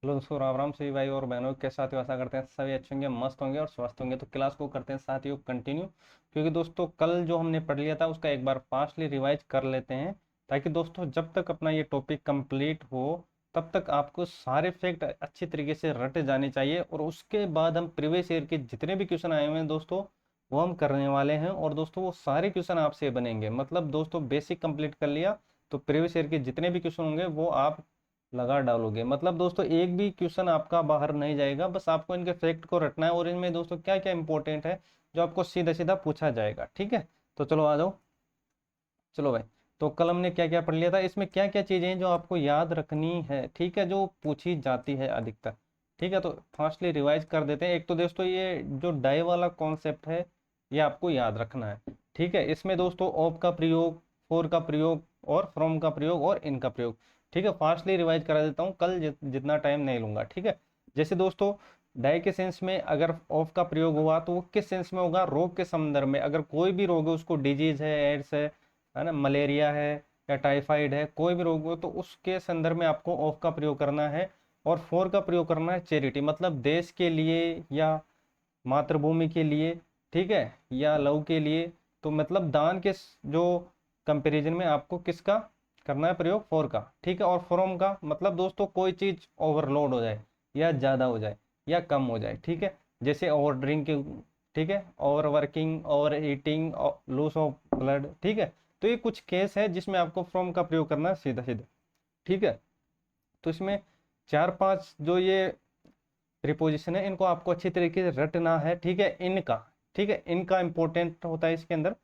Hello दोस्तों, राम राम सभी भाई और बहनों के साथ आशा करते हैं सभी अच्छे होंगे, मस्त होंगे और स्वस्थ होंगे। तो क्लास को करते हैं साथियों कंटिन्यू, क्योंकि दोस्तों कल जो हमने पढ़ लिया था उसका एक बार फास्टली रिवाइज कर लेते हैं, ताकि दोस्तों जब तक अपना ये टॉपिक कंप्लीट हो तब तक आपको सारे फैक्ट अच्छी तरीके से रटे जाने चाहिए। और उसके बाद हम प्रीवियस ईयर के जितने भी क्वेश्चन आए हुए हैं दोस्तों वो हम करने वाले हैं। और दोस्तों वो सारे क्वेश्चन आपसे बनेंगे, मतलब दोस्तों बेसिक कंप्लीट कर लिया तो प्रीवियस ईयर के जितने भी क्वेश्चन होंगे वो आप लगा डालोगे। मतलब दोस्तों एक भी क्वेश्चन आपका बाहर नहीं जाएगा, बस आपको इनके फैक्ट को रटना है और इनमें दोस्तों क्या क्या इंपॉर्टेंट है जो आपको सीधा सीधा पूछा जाएगा। ठीक है, तो चलो आ जाओ। चलो भाई, तो कल हमने क्या क्या पढ़ लिया था, इसमें क्या क्या चीजें हैं जो आपको याद रखनी है, ठीक है, जो पूछी जाती है अधिकतर। ठीक है, तो फास्टली रिवाइज कर देते हैं। एक तो दोस्तों ये जो डाई वाला कॉन्सेप्ट है ये आपको याद रखना है। ठीक है, इसमें दोस्तों ऑफ का प्रयोग, फोर का प्रयोग और फ्रॉम का प्रयोग और इन का प्रयोग। ठीक है, फास्टली रिवाइज करा देता हूँ, कल जितना टाइम नहीं लूंगा। ठीक है, जैसे दोस्तों डाई के सेंस में अगर ऑफ का प्रयोग हुआ तो वो किस सेंस में होगा, रोग के संदर्भ में। अगर कोई भी रोग है, उसको डिजीज है, एड्स है ना, मलेरिया है या टाइफाइड है, कोई भी रोग हो तो उसके संदर्भ में आपको ऑफ का प्रयोग करना है। और फोर का प्रयोग करना है चैरिटी, मतलब देश के लिए या मातृभूमि के लिए, ठीक है, या लव के लिए। तो मतलब दान के जो कंपैरिजन में आपको किसका करना है प्रयोग, फोर का। ठीक है, और फ्रॉम का मतलब दोस्तों कोई चीज ओवरलोड हो जाए या ज्यादा हो जाए या कम हो जाए। ठीक है, जैसे ओवर ड्रिंकिंग, ठीक है, over working, over eating, loss of blood. ठीक है, तो ये कुछ केस है जिसमें आपको फ्रॉम का प्रयोग करना है सीधा सीधा। ठीक है, तो इसमें चार पांच जो ये प्रीपोजिशन है इनको आपको अच्छी तरीके से रटना है। ठीक है, इनका, ठीक है, इनका इंपॉर्टेंट होता है इसके अंदर।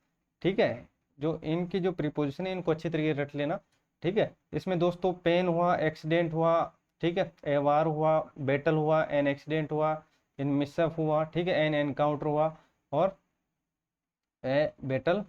ठीक है, जो इनकी जो प्रीपोजिशन है इनको अच्छी तरीके से रट लेना। ठीक है, इसमें दोस्तों पेन हुआ, एक्सीडेंट हुआ, ठीक है, ए वार हुआ, बैटल हुआ, एन एक्सीडेंट हुआ, इन मिसअप हुआ, ठीक है, एन एनकाउंटर हुआ और ए बैटल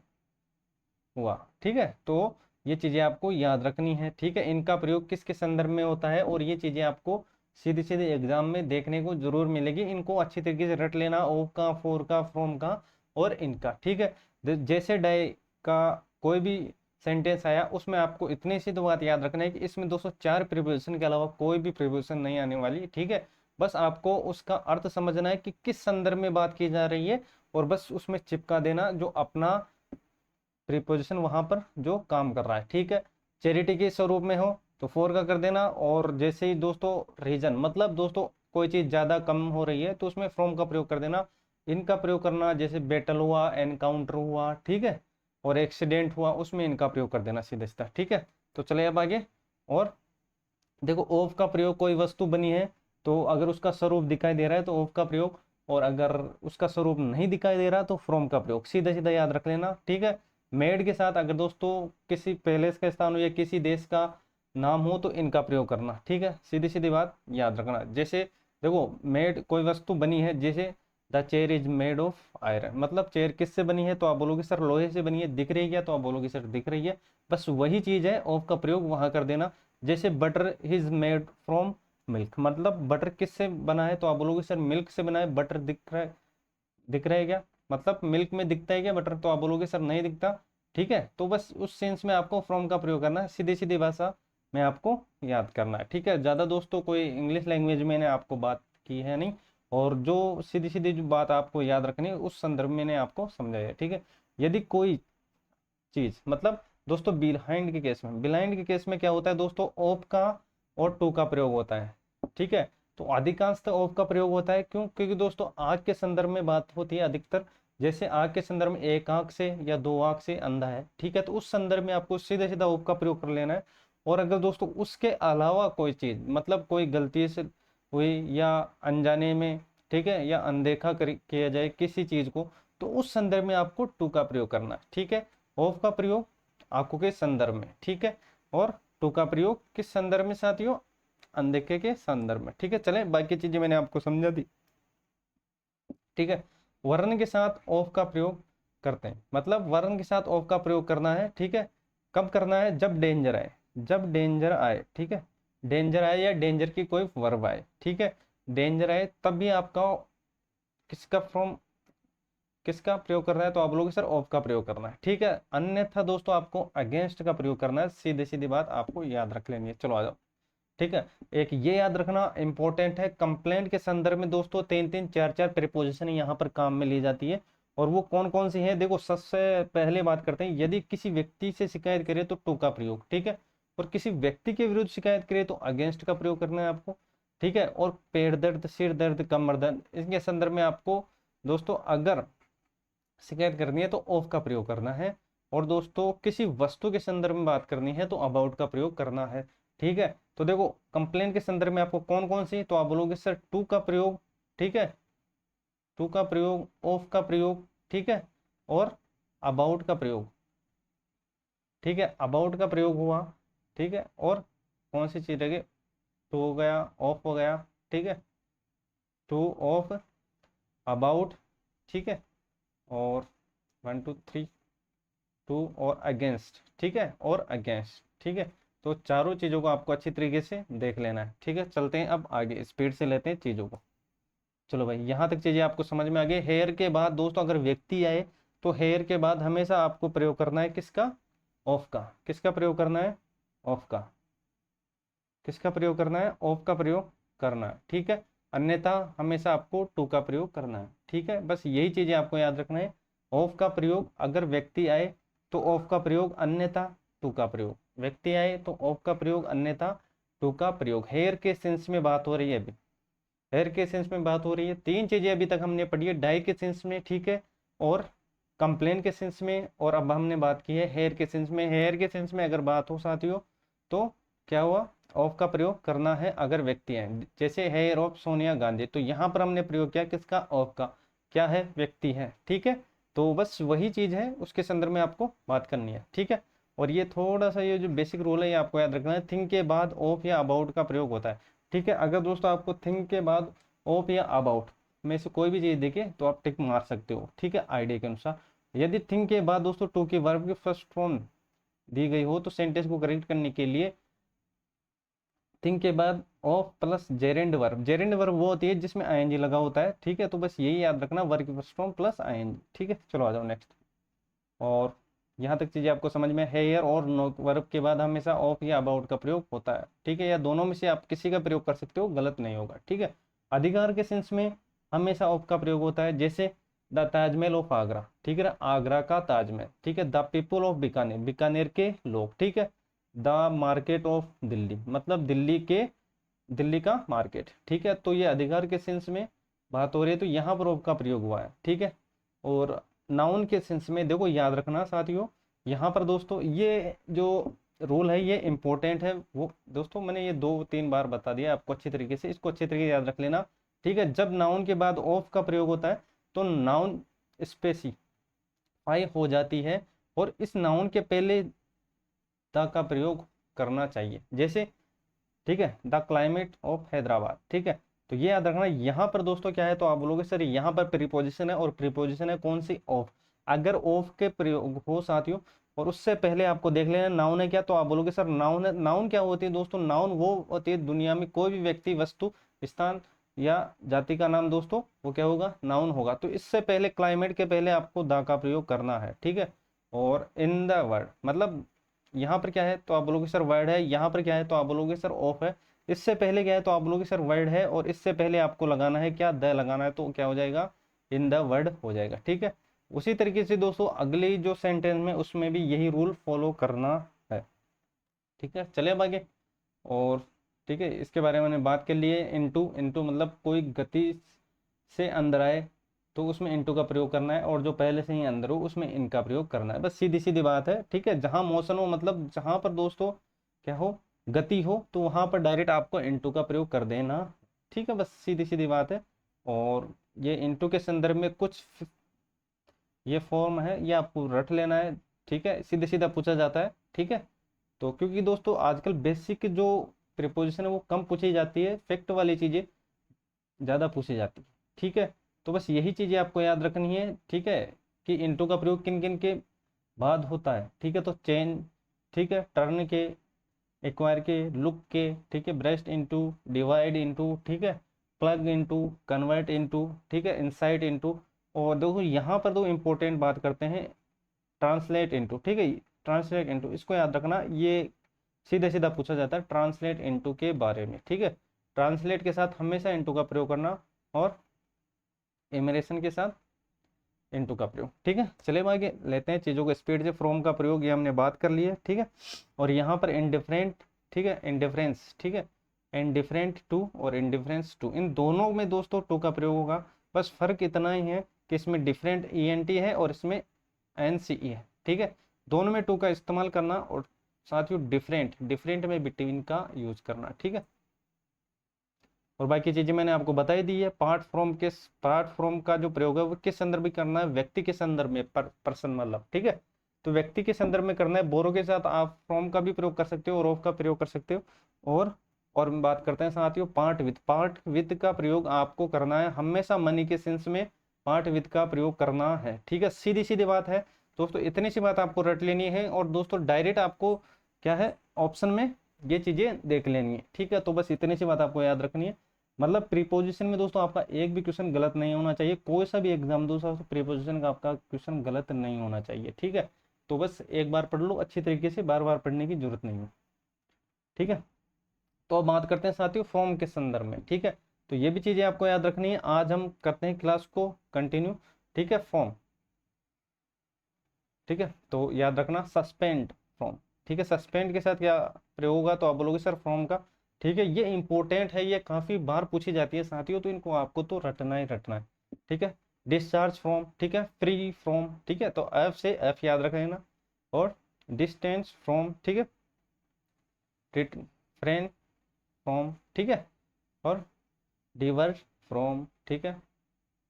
हुआ। ठीक है, तो ये चीजें आपको याद रखनी है। ठीक है, इनका प्रयोग किसके संदर्भ में होता है और ये चीजें आपको सीधे सीधे एग्जाम में देखने को जरूर मिलेगी। इनको अच्छी तरीके से रट लेना, ओफ का, फोर का, फ्रॉम का और इनका। ठीक है, जैसे डाई का कोई भी सेंटेंस आया उसमें आपको इतनी सी तो बात याद रखना है कि इसमें 204 प्रीपोजिशन के अलावा कोई भी प्रीपोजिशन नहीं आने वाली। ठीक है, बस आपको उसका अर्थ समझना है कि किस संदर्भ में बात की जा रही है और बस उसमें चिपका देना जो अपना प्रीपोजिशन वहां पर जो काम कर रहा है। ठीक है, चैरिटी के स्वरूप में हो तो फोर का कर देना। और जैसे ही दोस्तों रीजन, मतलब दोस्तों कोई चीज ज्यादा कम हो रही है तो उसमें फ्रॉम का प्रयोग कर देना। इनका प्रयोग करना, जैसे बैटल हुआ, एनकाउंटर हुआ, ठीक है, और एक्सीडेंट हुआ, उसमें इनका प्रयोग कर देना सीधा सीधा। ठीक है, तो चले अब आगे। और देखो ऑफ का प्रयोग, कोई वस्तु बनी है तो अगर उसका स्वरूप दिखाई दे रहा है तो ऑफ का प्रयोग, और अगर उसका स्वरूप नहीं दिखाई दे रहा तो फ्रॉम का प्रयोग। सीधा सीधा याद रख लेना। ठीक है, मेड के साथ अगर दोस्तों किसी पैलेस का स्थान हो या किसी देश का नाम हो तो इनका प्रयोग करना। ठीक है, सीधी सीधी बात याद रखना। जैसे देखो मेड कोई वस्तु बनी है, जैसे the chair is made of iron, मतलब चेयर किससे बनी है तो आप बोलोगे सर लोहे से बनी है। दिख रही है क्या तो आप बोलोगे सर दिख रही है। बस वही चीज है, ऑफ का प्रयोग वहां कर देना। जैसे butter is made from milk, मतलब बटर किससे बना है तो आप बोलोगे सर मिल्क से बना है। बटर दिख रहा है, दिख रहा है क्या, मतलब मिल्क में दिखता है क्या बटर, तो आप बोलोगे सर नहीं दिखता। ठीक है, तो बस उस सेंस में आपको फ्रॉम का प्रयोग करना है, सीधी सीधी भाषा में आपको याद करना है। ठीक है, ज़्यादा दोस्तों कोई इंग्लिश लैंग्वेज में मैंने आपको बात की है नहीं, और जो सीधी सीधी जो बात आपको याद रखनी है उस संदर्भ में मैंने आपको समझाया है। ठीक है, यदि कोई चीज, मतलब दोस्तों बिहाइंड के केस में, बिहाइंड के केस में क्या होता है दोस्तों, ऑफ का और टू का प्रयोग होता है। ठीक है, तो अधिकांशतः ऑफ का प्रयोग होता है, क्यों, क्योंकि दोस्तों आंख के संदर्भ में बात होती है अधिकतर। जैसे आंख के संदर्भ में एक आंख से या दो आंख से अंधा है, ठीक है, तो उस संदर्भ में आपको सीधे सीधा ऑफ का प्रयोग कर लेना है। और अगर दोस्तों उसके अलावा कोई चीज, मतलब कोई गलती से हुई या अनजाने में, ठीक है, या अनदेखा किया जाए किसी चीज को, तो उस संदर्भ में आपको टू का प्रयोग करना है। ठीक है, ऑफ का प्रयोग आंखों के संदर्भ में, ठीक है, और टू का प्रयोग किस संदर्भ में साथियों, अनदेखे के संदर्भ में। ठीक है, चले बाकी चीजें मैंने आपको समझा दी। ठीक है, वर्ण के साथ ऑफ का प्रयोग करते हैं, मतलब वर्ण के साथ ऑफ का प्रयोग करना है। ठीक है, कब करना है, जब डेंजर आए, जब डेंजर आए। ठीक है, डेंजर आए या डेंजर की कोई वर्ब आए। ठीक है, डेंजर आए तब भी आपका किसका फ्रॉम, किसका प्रयोग कर रहा है तो आप बोलोगे सर ऑफ का प्रयोग करना है। ठीक है, अन्यथा दोस्तों आपको अगेंस्ट का प्रयोग करना है। सीधे सीधी बात आपको याद रख लेनी है। चलो आ जाओ। ठीक है। एक ये याद रखना इंपॉर्टेंट है, कंप्लेंट के संदर्भ में दोस्तों 3-3 4-4 प्रीपोजिशन यहाँ पर काम में ली जाती है। और वो कौन कौन सी है, देखो सबसे पहले बात करते हैं, यदि किसी व्यक्ति से शिकायत करे तो टू का प्रयोग, ठीक है। और किसी व्यक्ति के विरुद्ध शिकायत करे तो अगेंस्ट का प्रयोग करना है आपको, ठीक है। और पेट दर्द, सिर दर्द, कमर दर्द, इसके संदर्भ में आपको दोस्तों अगर शिकायत करनी है तो ऑफ का प्रयोग करना है। और दोस्तों किसी वस्तु के संदर्भ में बात करनी है तो अबाउट का प्रयोग करना है, ठीक है। तो देखो कंप्लेन के संदर्भ में आपको कौन कौन सी, तो आप बोलोगे सर टू का प्रयोग, ठीक है, टू का प्रयोग, ऑफ का प्रयोग, ठीक है, और अबाउट का प्रयोग, ठीक है। अबाउट का प्रयोग हुआ, ठीक है। और कौन सी चीज रह, टू हो गया, ऑफ हो गया, ठीक है, टू, ऑफ, अबाउट, ठीक है, और 1 2 3 टू और अगेंस्ट, ठीक है, और अगेंस्ट, ठीक है। तो चारों चीजों को आपको अच्छी तरीके से देख लेना है, ठीक है। चलते हैं अब आगे, स्पीड से लेते हैं चीजों को। चलो भाई यहाँ तक चीजें आपको समझ में आ गई। हेयर के बाद दोस्तों अगर व्यक्ति आए तो हेयर के बाद हमेशा आपको प्रयोग करना है किसका, ऑफ का। किसका प्रयोग करना है, ऑफ का। किसका प्रयोग करना है, ऑफ का प्रयोग करना है, ठीक है। अन्यथा हमेशा आपको टू का प्रयोग करना है, ठीक है। बस यही चीजें आपको याद रखना है। ऑफ का प्रयोग अगर व्यक्ति आए तो ऑफ का प्रयोग, अन्यथा टू का प्रयोग। व्यक्ति आए तो ऑफ का प्रयोग, अन्यथा टू का प्रयोग। हेयर के सेंस में बात हो रही है अभी, हेयर के सेंस में बात हो रही है। तीन चीजें अभी तक हमने पढ़ी है, डाई के सेंस में, ठीक है, और कंप्लेन के सेंस में, और अब हमने बात की है हेयर के सेंस में। हेयर के सेंस में अगर बात हो साथियों तो क्या हुआ, ऑफ का प्रयोग करना है अगर व्यक्ति है। जैसे हेयर ऑफ सोनिया गांधी, तो यहाँ पर हमने प्रयोग किया किसका, ऑफ का। क्या है, व्यक्ति है, ठीक है। तो बस वही चीज है, उसके संदर्भ में आपको बात करनी है, ठीक है। और ये थोड़ा सा ये जो बेसिक रूल है ये आपको याद रखना है, थिंक के बाद ऑफ या अबाउट का प्रयोग होता है, ठीक है। अगर दोस्तों आपको थिंक के बाद ऑफ या अबाउट में से कोई भी चीज दिखे तो आप टिक मार सकते हो, ठीक है, आइडिया के अनुसार। यदि थिंक के बाद दोस्तों टू की वर्ब की फर्स्ट फॉर्म दी गई हो तो सेंटेंस को करेक्ट करने के लिए थिंक के बाद of plus gerund verb. Gerund verb वो होती है जिसमें आईएनजी लगा होता है, ठीक है। तो बस यही याद रखना, वर्ब की फर्स्ट फॉर्म प्लस आईएनजी, ठीक है। चलो आ जाओ नेक्स्ट। और यहाँ तक चीजें आपको समझ में, हेयर और नो वर्ब के बाद हमेशा ऑफ या अबाउट का प्रयोग होता है, ठीक है। या दोनों में से आप किसी का प्रयोग कर सकते हो, गलत नहीं होगा, ठीक है। अधिकार के सेंस में हमेशा ऑफ का प्रयोग होता है, जैसे द ताजमहल ऑफ आगरा, ठीक है, आगरा का ताजमहल, ठीक है। The people of Bikaner, Bikaner के लोग, ठीक है। द मार्केट ऑफ दिल्ली, मतलब दिल्ली के, दिल्ली का मार्केट, ठीक है। तो ये अधिकार के सेंस में बात हो रही है तो यहाँ पर ऑफ का प्रयोग हुआ है, ठीक है। और नाउन के सेंस में देखो याद रखना साथियों, यहाँ पर दोस्तों ये जो रूल है ये इंपॉर्टेंट है। वो दोस्तों मैंने ये 2-3 बार बता दिया आपको अच्छी तरीके से, इसको अच्छी तरीके से याद रख लेना, ठीक है। जब नाउन के बाद ऑफ का प्रयोग होता है तो नाउन स्पेसिफाई हो जाती है और इस नाउन के पहले द का प्रयोग करना चाहिए, जैसे, ठीक है, द क्लाइमेट ऑफ हैदराबाद, ठीक है। तो ये याद रखना, यहाँ पर दोस्तों क्या है तो आप बोलोगे सर यहाँ पर प्रीपोजिशन है और प्रीपोजिशन है कौन सी, ऑफ। अगर ऑफ के प्रयोग हो साथियों और उससे पहले आपको देख लेना नाउन है क्या, तो आप बोलोगे सर नाउन है। नाउन क्या होती है दोस्तों, नाउन वो होती है दुनिया में कोई भी व्यक्ति, वस्तु, स्थान या जाति का नाम दोस्तों, वो क्या होगा, नाउन होगा। तो इससे पहले क्लाइमेट के पहले आपको द का प्रयोग करना है, ठीक है। और इन द वर्ड, मतलब यहाँ पर क्या है तो आप बोलोगे सर वर्ड है, यहाँ पर क्या है तो आप बोलोगे सर ऑफ है। इससे पहले क्या है तो आप बोलोगे सर वर्ड है, और इससे पहले आपको लगाना है क्या, द लगाना है, तो क्या हो जाएगा, इन द वर्ड हो जाएगा, ठीक है। उसी तरीके से दोस्तों अगली जो सेंटेंस में उसमें भी यही रूल फॉलो करना है, ठीक है। चले अब आगे। और ठीक है, इसके बारे में मैंने बात कर ली है। इनटू, इनटू मतलब कोई गति से अंदर आए तो उसमें इनटू का प्रयोग करना है, और जो पहले से ही अंदर हो उसमें इनका प्रयोग करना है। बस सीधी सीधी बात है, ठीक है। जहां मोशन हो, मतलब जहां पर दोस्तों क्या हो, गति हो, तो वहां पर डायरेक्ट आपको इनटू का प्रयोग कर देना, ठीक है। बस सीधी सीधी बात है। और ये इनटू के संदर्भ में कुछ ये फॉर्म है, ये आपको रट लेना है, ठीक है। सीधे सीधा पूछा जाता है, ठीक है। तो क्योंकि दोस्तों आजकल बेसिक जो प्रिपोजिशन है वो कम पूछी जाती है, फैक्ट वाली चीजें ज्यादा पूछी जाती है, ठीक है। तो बस यही चीजें आपको याद रखनी है, ठीक है, कि इनटू का प्रयोग किन किन के बाद होता है, ठीक है। तो चेंज, ठीक है, टर्न के, एक्वायर के, लुक के, ठीक है, ब्रेस्ट इनटू, डिवाइड इनटू, ठीक है, प्लग इनटू, कन्वर्ट इनटू, ठीक है, इंसाइट इनटू। और देखो यहाँ पर दो इंपॉर्टेंट बात करते हैं, ट्रांसलेट इनटू, ठीक है, ट्रांसलेट इनटू, इसको याद रखना। ये सीधे सीधा पूछा जाता है ट्रांसलेट इनटू के बारे में, ठीक है। ट्रांसलेट के साथ हमेशा इनटू का प्रयोग करना और इमरेशन के साथ इनटू का प्रयोग, ठीक है। चलिए आगे लेते हैं चीज़ों को स्पीड से। फ्रॉम का प्रयोग ये हमने बात कर ली है, ठीक है। और यहाँ पर इनडिफरेंट, ठीक है, इनडिफरेंस, ठीक है, इनडिफरेंट टू और इनडिफरेंस टू, इन दोनों में दोस्तों टू का प्रयोग होगा। बस फर्क इतना ही है कि इसमें डिफरेंट ईएनटी है और इसमें एनसीई है, ठीक है। दोनों में टू का इस्तेमाल करना और साथ ही डिफरेंट, डिफरेंट में बिटवीन का यूज करना, ठीक है। और बाकी चीजें मैंने आपको बताई दी है। पार्ट फ्रॉम का जो प्रयोग है वो किस संदर्भ में करना है, व्यक्ति के संदर्भ में, पर्सन मतलब, ठीक है। तो व्यक्ति के संदर्भ में करना है। बोरो के साथ आप फ्रॉम का भी प्रयोग कर सकते हो और ऑफ का प्रयोग कर सकते हो। और हम बात करते हैं साथियों पार्ट विद का प्रयोग आपको करना है हमेशा मनी के सेंस में पार्ट विद का प्रयोग करना है, ठीक है। सीधी सीधी बात है दोस्तों, इतनी सी बात आपको रट लेनी है। और दोस्तों डायरेक्ट आपको क्या है, ऑप्शन में ये चीजें देख लेनी है, ठीक है। तो बस इतनी सी बात आपको याद रखनी है। मतलब प्रीपोजिशन में दोस्तों आपका एक भी क्वेश्चन गलत नहीं होना चाहिए। कोई सा भी एग्जाम दोस्तों प्रीपोजिशन का आपका क्वेश्चन गलत नहीं होना चाहिए, ठीक है। तो बस एक बार पढ़ लो अच्छी तरीके से, बार बार पढ़ने की जरूरत नहीं है, ठीक है। तो अब बात करते हैं साथियों फॉर्म के संदर्भ में, ठीक है। तो ये भी चीजें आपको याद रखनी है। आज हम करते हैं क्लास को कंटिन्यू, ठीक है। फॉर्म, ठीक है। तो याद रखना सस्पेंड फ्रॉम, ठीक है। सस्पेंड के साथ क्या प्रयोग होगा, तो आप बोलोगे सर फ्रॉम का, ठीक है। ये इंपॉर्टेंट है, ये काफी बार पूछी जाती है साथियों, तो इनको आपको तो रटना ही रटना है, ठीक है। डिस्चार्ज फ्रॉम, ठीक है। फ्री फ्रॉम, ठीक है। तो एफ से एफ याद रख लेना। और डिस्टेंस फ्रॉम, ठीक है। रिफ्रेन फ्रॉम, ठीक है। और डिवर्ज फ्रॉम, ठीक है।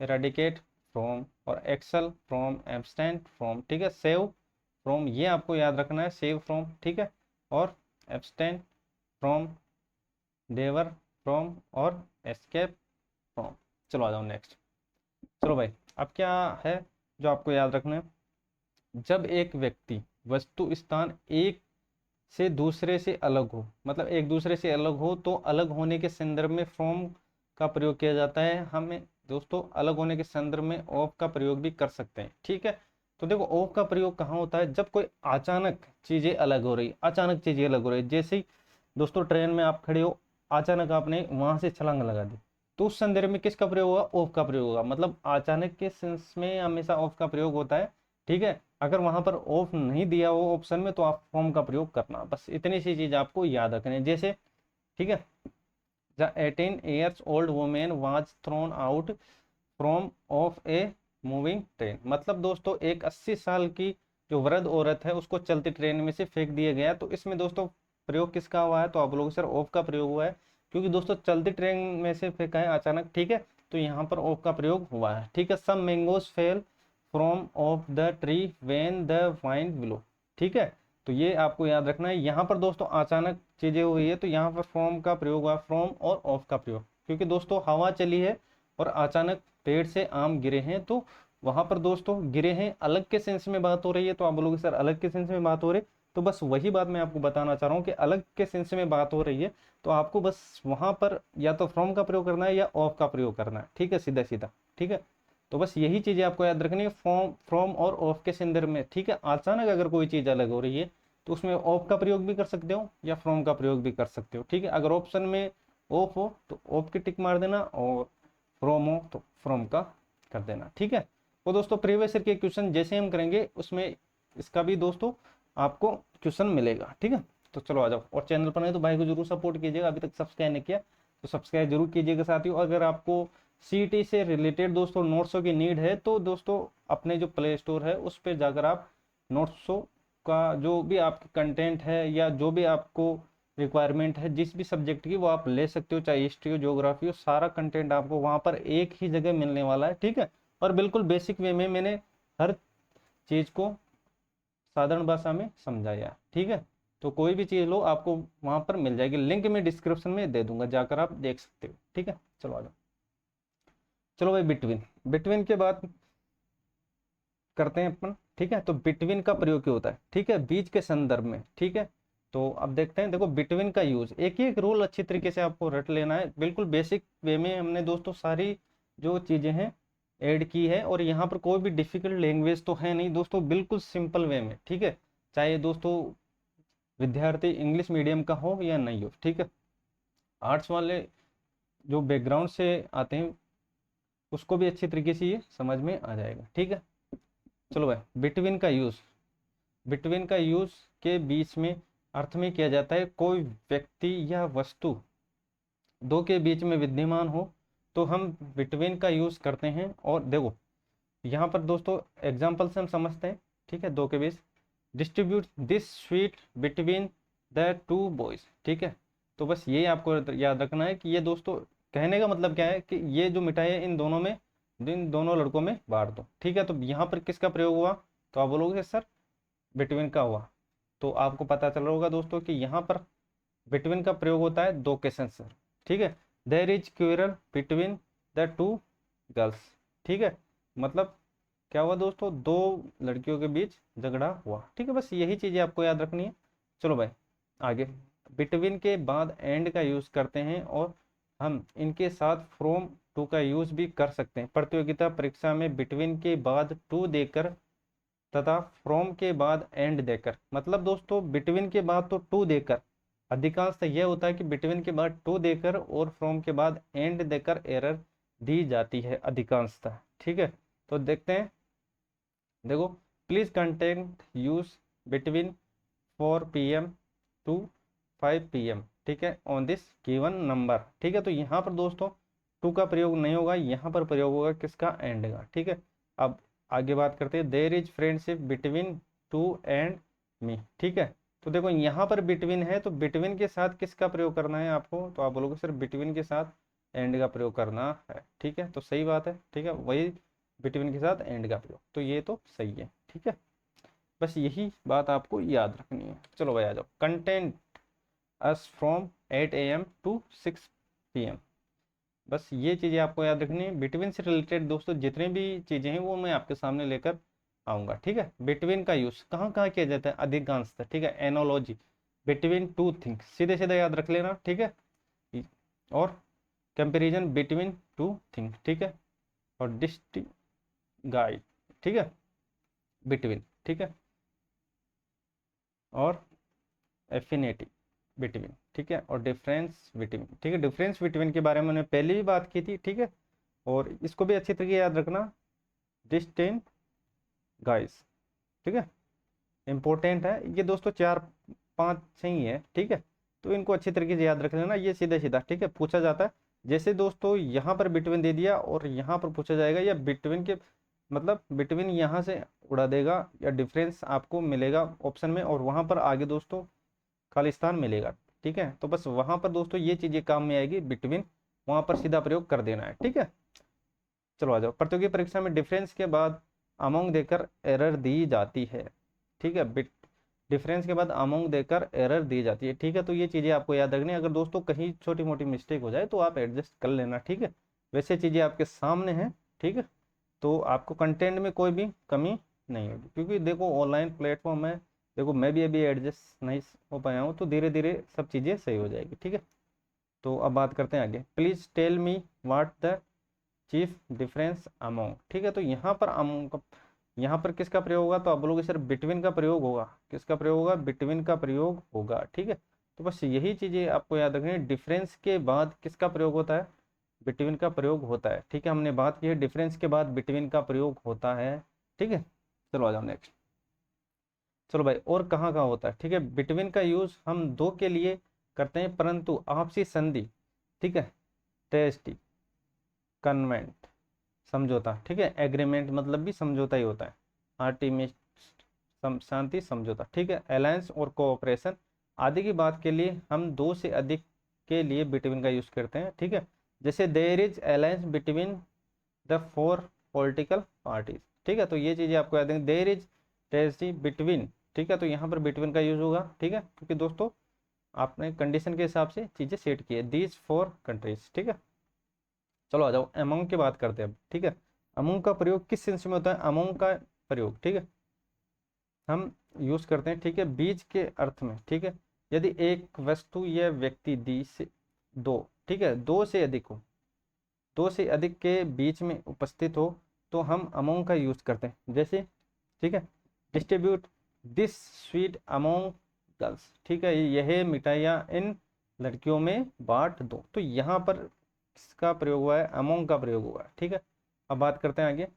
इरेडिकेट फ्रॉम और एक्सेल फ्रॉम, एब्सटेंट फ्रॉम, ठीक है। सेव फ्रॉम ये आपको याद रखना है, सेव फ्रॉम, ठीक है। और एब्सटेंट फ्रॉम, डेवर फ्रॉम और एस्केप फ्रॉम। चलो आ जाओ नेक्स्ट। चलो भाई अब क्या है जो आपको याद रखना है, जब एक व्यक्ति वस्तु स्थान एक से दूसरे से अलग हो, मतलब एक दूसरे से अलग हो, तो अलग होने के संदर्भ में फ्रॉम का प्रयोग किया जाता है। हमें दोस्तों अलग होने के संदर्भ में ऑफ का प्रयोग भी कर सकते हैं, ठीक है। तो देखो ऑफ का प्रयोग कहाँ होता है, जब कोई अचानक चीजें अलग हो रही, अचानक चीजें अलग हो रही, जैसे ही दोस्तों ट्रेन में आप खड़े हो, अचानक आपने वहां से छलांग लगा दी, तो उस संदर्भ में किसका प्रयोग होगा, ऑफ का प्रयोग होगा। मतलब अचानक के सेंस में हमेशा ऑफ का प्रयोग होता है, ठीक है। अगर वहां पर ऑफ नहीं दिया हो ऑप्शन में, तो आप फ्रॉम का प्रयोग करना। बस इतनी सी चीज आपको याद रखनी है। जैसे, ठीक है, the 18 years old woman was thrown out from of a moving train. मतलब दोस्तों एक 80 साल की जो वृद्ध औरत है उसको चलती ट्रेन में से फेंक दिया गया। तो इसमें दोस्तों प्रयोग किसका हुआ है, तो आप लोग सर ऑफ का प्रयोग हुआ है, क्योंकि दोस्तों चलती ट्रेन में से फेंका है अचानक, ठीक है। तो यहाँ पर ऑफ का प्रयोग हुआ है, ठीक है। Some mangoes fell from off the tree when the wind blow, ठीक है। तो ये आपको याद रखना है। यहाँ पर दोस्तों अचानक चीजें हुई है, तो यहाँ पर फ्रॉम का प्रयोग हुआ, फ्रॉम और ऑफ का प्रयोग, क्योंकि दोस्तों हवा चली है और अचानक पेड़ से आम गिरे हैं, तो वहां पर दोस्तों गिरे हैं अलग के सेंस में बात हो रही है। तो आप बोलोगे सर अलग के सेंस में बात हो रही है, तो बस वही बात मैं आपको बताना चाह रहा हूँ कि अलग के सेंस में बात हो रही है, तो आपको बस वहां पर या तो फ्रॉम का प्रयोग करना है या ऑफ का प्रयोग करना है, ठीक है, सीधा सीधा, ठीक है। तो बस यही चीजें आपको याद रखनी है फ्रॉम और ऑफ के संदर्भ में, ठीक है। अचानक अगर कोई चीज अलग हो रही है तो उसमें ऑफ का प्रयोग भी कर सकते हो या फ्रॉम का प्रयोग भी कर सकते हो, ठीक है। अगर ऑप्शन में ऑफ हो तो ऑफ की टिक मार देना, और फ्रॉम हो तो फ्रॉम का कर देना, ठीक है। तो दोस्तों प्रीवियस ईयर के क्वेश्चन जैसे हम करेंगे उसमें इसका भी दोस्तों आपको क्वेश्चन मिलेगा, ठीक है। तो चलो आ जाओ। और चैनल पर नहीं तो भाई को जरूर सपोर्ट कीजिएगा, अभी तक सब्सक्राइब नहीं किया तो सब्सक्राइब जरूर कीजिएगा साथियों। अगर आपको सीईटी से रिलेटेड दोस्तों नोट्सों की नीड है तो दोस्तों अपने जो प्ले स्टोर है उस पर जाकर आप नोट्सों का जो भी आपके कंटेंट है या जो भी आपको रिक्वायरमेंट है जिस भी सब्जेक्ट की, वो आप ले सकते हो, चाहे हिस्ट्री हो, ज्योग्राफी हो, सारा कंटेंट आपको वहाँ पर एक ही जगह मिलने वाला है, ठीक है। और बिल्कुल बेसिक वे में मैंने हर चीज़ को साधारण भाषा में समझाया है, ठीक है। तो कोई भी चीज़ लो आपको वहाँ पर मिल जाएगी, लिंक मैं डिस्क्रिप्शन में दे दूंगा, जाकर आप देख सकते हो, ठीक है। चलो आ जाओ। चलो भाई बिटवीन, बिटवीन के बाद करते हैं अपन, ठीक है। तो बिटवीन का प्रयोग क्यों होता है, ठीक है, बीच के संदर्भ में, ठीक है। तो अब देखते हैं, देखो बिटवीन का यूज, एक ही एक रूल अच्छी तरीके से आपको रट लेना है। बिल्कुल बेसिक वे में हमने दोस्तों सारी जो चीजें हैं ऐड की है, और यहाँ पर कोई भी डिफिकल्ट लैंग्वेज तो है नहीं दोस्तों, बिल्कुल सिंपल वे में, ठीक है। चाहे दोस्तों विद्यार्थी इंग्लिश मीडियम का हो या नहीं हो, ठीक है। आर्ट्स वाले जो बैकग्राउंड से आते हैं उसको भी अच्छी तरीके से ये समझ में आ जाएगा, ठीक है। चलो भाई, बिटवीन का यूज, बिटवीन का यूज के बीच में अर्थ में किया जाता है कोई व्यक्ति या वस्तु दो के बीच में विद्यमान हो तो हम बिटवीन का यूज करते हैं। और देखो यहाँ पर दोस्तों एग्जाम्पल से हम समझते हैं, ठीक है। दो के बीच, distribute this sweet between the two boys, ठीक है। तो बस ये आपको याद रखना है कि ये दोस्तों कहने का मतलब क्या है कि ये जो मिठाई है इन दोनों में, इन दोनों लड़कों में बांट दो, ठीक है। तो यहाँ पर किसका प्रयोग हुआ, तो आप बोलोगे सर बिटवीन का हुआ। तो आपको पता चल रहा होगा दोस्तों कि यहाँ पर बिटवीन का प्रयोग होता है दो के सेंस, ठीक है। There is quarrel between the two girls, ठीक है। मतलब क्या हुआ दोस्तों, दो लड़कियों के बीच झगड़ा हुआ, ठीक है। बस यही चीजें आपको याद रखनी है। चलो भाई आगे, बिटवीन के बाद एंड का यूज करते हैं और हम इनके साथ फ्रॉम टू का यूज भी कर सकते हैं। प्रतियोगिता परीक्षा में बिटवीन के बाद टू देकर तथा फ्रॉम के बाद एंड देकर, मतलब दोस्तों बिटवीन के बाद तो टू देकर, अधिकांशतः यह होता है कि बिटवीन के बाद टू देकर और फ्रॉम के बाद एंड देकर एरर दी जाती है अधिकांशतः, ठीक है। तो देखते हैं, देखो please content use between 4 PM to 5 PM, ठीक है, ऑन दिस गिवन नंबर, ठीक है। तो यहाँ पर दोस्तों टू का प्रयोग नहीं होगा, यहाँ पर प्रयोग होगा किसका, एंड का, ठीक है। अब आगे बात करते हैं, there is friendship between two and me, ठीक है। तो देखो यहाँ पर बिटवीन है तो बिटवीन के साथ किसका प्रयोग करना है आपको, तो आप बोलोगे सर बिटवीन के साथ एंड का प्रयोग करना है, ठीक है। तो सही बात है, ठीक है, वही बिटवीन के साथ एंड का प्रयोग, तो ये तो सही है, ठीक है। बस यही बात आपको याद रखनी है। चलो भाई आ जाओ, content us from 8 AM to 6 PM, बस ये चीज़ें आपको याद रखनी है। बिटवीन से रिलेटेड दोस्तों जितनी भी चीज़ें हैं वो मैं आपके सामने लेकर आऊँगा, ठीक है। बिटवीन का यूज़ कहाँ कहाँ किया जाता है अधिकांशतः, ठीक है। एनोलॉजी, बिटवीन टू थिंग्स, सीधे सीधे याद रख लेना, ठीक है। और कंपेरिजन बिटवीन टू थिंग्स, ठीक है। और डिस्टिंग गाइड, ठीक है, बिटवीन, ठीक है। और एफिनिटी बिटवीन, ठीक है। और डिफरेंस बिटवीन, ठीक है। डिफरेंस बिटवीन के बारे में मैंने पहले भी बात की थी, ठीक है। और इसको भी अच्छी तरीके याद रखना, डिस्टेंट गाइस, ठीक है, इंपॉर्टेंट है ये दोस्तों, 4 5 सही है, ठीक है। तो इनको अच्छी तरीके से याद रख लेना, ये सीधा सीधा, ठीक है, पूछा जाता है। जैसे दोस्तों यहाँ पर बिटवीन दे दिया और यहाँ पर पूछा जाएगा या बिटवीन के मतलब बिटवीन यहाँ से उड़ा देगा या डिफरेंस आपको मिलेगा ऑप्शन में और वहाँ पर आगे दोस्तों खालिस्तान मिलेगा, ठीक है। तो बस वहाँ पर दोस्तों ये चीज़ें काम में आएगी, बिटवीन वहाँ पर सीधा प्रयोग कर देना है, ठीक है। चलो आ जाओ, प्रतियोगी परीक्षा में डिफरेंस के बाद अमोंग देकर एरर दी जाती है, ठीक है। बिट डिफरेंस के बाद अमोंग देकर एरर दी जाती है, ठीक है। तो ये चीज़ें आपको याद रखनी है, अगर दोस्तों कहीं छोटी मोटी मिस्टेक हो जाए तो आप एडजस्ट कर लेना, ठीक है। वैसे चीज़ें आपके सामने हैं, ठीक है। तो आपको कंटेंट में कोई भी कमी नहीं होगी, क्योंकि देखो ऑनलाइन प्लेटफॉर्म है, देखो मैं भी अभी एडजस्ट नहीं हो पाया हूँ, तो धीरे धीरे सब चीज़ें सही हो जाएगी, ठीक है। तो अब बात करते हैं आगे, please tell me what the chief difference among, ठीक है। तो यहाँ पर अमोंग, यहाँ पर किसका प्रयोग होगा, तो आप बोलोगे सर बिटवीन का प्रयोग होगा, किसका प्रयोग होगा, बिटवीन का प्रयोग होगा, ठीक है। तो बस यही चीज़ें आपको याद रखनी है, डिफरेंस के बाद किसका प्रयोग होता है, बिटवीन का प्रयोग होता है, ठीक है। हमने बात की है डिफरेंस के बाद बिटवीन का प्रयोग होता है, ठीक है। चलो आ जाओ नेक्स्ट, चलो भाई, और कहाँ कहाँ होता है, ठीक है। बिटवीन का यूज हम दो के लिए करते हैं परंतु आपसी संधि, ठीक है, टेस्टी, कन्वेंट, समझौता, ठीक है, एग्रीमेंट मतलब भी समझौता ही होता है, आर्टिमिस्ट शांति समझौता, ठीक है, अलायंस और कोऑपरेशन आदि की बात के लिए हम दो से अधिक के लिए बिटवीन का यूज करते हैं, ठीक है। जैसे there is alliance between the 4 political parties, ठीक है। तो ये चीजें आपको याद है, देयर इज टेस्टी बिटवीन, ठीक है। तो यहाँ पर बिटवीन का यूज होगा, ठीक है, क्योंकि दोस्तों आपने कंडीशन के हिसाब से चीजें सेट की है, दीज 4 कंट्रीज, ठीक है। चलो आ जाओ, अमंग की बात करते हैं अब, ठीक है। अमंग का प्रयोग किस सेंस में होता है, अमंग का प्रयोग, ठीक है, हम यूज करते हैं, ठीक है, बीज के अर्थ में, ठीक है। यदि एक वस्तु या व्यक्ति दी से दो, ठीक है, दो से अधिक हो, दो से अधिक के बीच में उपस्थित हो तो हम अमोंग का यूज करते हैं, जैसे, ठीक है, distribute this sweet among girls, ठीक है, यह मिठाइयाँ इन लड़कियों में बांट दो। तो यहाँ पर किसका प्रयोग हुआ है, अमोंग का प्रयोग हुआ है, ठीक है। अब बात करते हैं आगे,